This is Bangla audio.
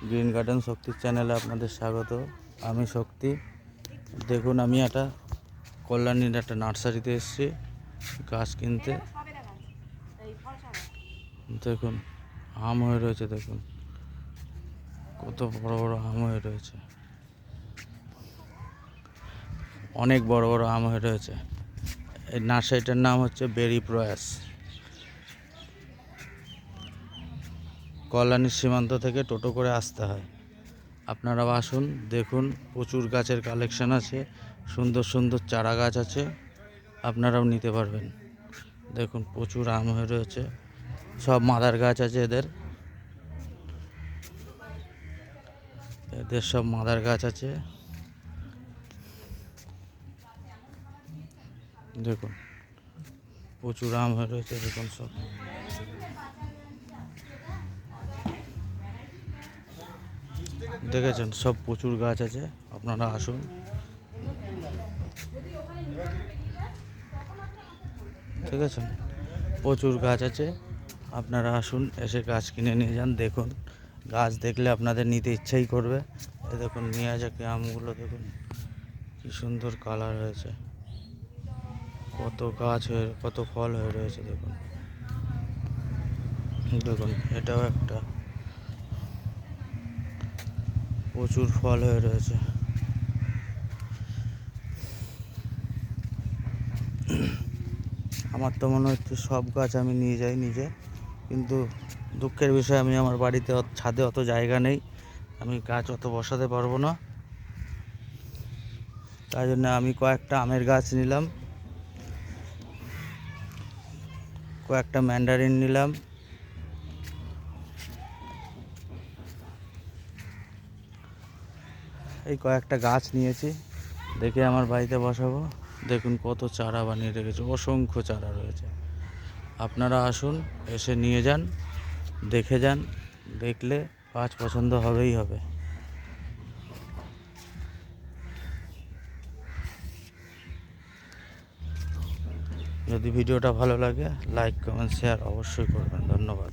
গ্রিন গার্ডেন শক্তির চ্যানেলে আপনাদের স্বাগত। আমি শক্তি। দেখুন, আমি একটা কল্যাণীর একটা নার্সারিতে এসেছি গাছ কিনতে। দেখুন আম হয়ে রয়েছে, দেখুন কত বড় বড় আম হয়ে রয়েছে, অনেক বড় বড় আম হয়ে রয়েছে। এই নার্সারিটার নাম হচ্ছে বেরি প্রয়াস। কল্যাণীর সীমান্ত থেকে টোটো করে আসতে হয়। আপনারাও আসুন, দেখুন প্রচুর গাছের কালেকশন আছে, সুন্দর সুন্দর চারা গাছ আছে, আপনারাও নিতে পারবেন। দেখুন প্রচুর আম হয়ে রয়েছে, সব মাদার গাছ আছে এদের সব মাদার গাছ আছে। দেখুন প্রচুর আম হয়ে রয়েছে, দেখুন সব দেখেছেন, সব প্রচুর গাছ আছে, আপনারা আসুন। ঠিক আছে, প্রচুর গাছ আছে, আপনারা আসুন, এসে গাছ কিনে নিয়ে যান। দেখুন গাছ দেখলে আপনাদের নিতে ইচ্ছাই করবে। এ দেখুন মিয়াজাকি আমগুলো, দেখুন কি সুন্দর কালার হয়েছে, কত গাছ হয়ে কত ফল হয়ে রয়েছে। দেখুন দেখুন এটাও একটা, প্রচুর ফল হয়ে রয়েছে। আমার তো মনে হচ্ছে সব গাছ আমি নিয়ে যাই নিজে, কিন্তু দুঃখের বিষয় আমি আমার বাড়িতে ছাদে অত জায়গা নেই, আমি গাছ অত বসাতে পারবো না। তাই জন্য আমি কয়েকটা আমের গাছ নিলাম, কয়েকটা ম্যান্ডারিন নিলাম, এই কয়েকটা গাছ নিয়েছি, দেখে আমার বাড়িতে বসাবো। দেখুন কত চারা বানিয়ে রেখেছে, অসংখ্য চারা রয়েছে। আপনারা আসুন, এসে নিয়ে যান, দেখে যান, দেখলে গাছ পছন্দ হবেই হবে। যদি ভিডিওটা ভালো লাগে, লাইক কমেন্ট শেয়ার অবশ্যই করবেন। ধন্যবাদ।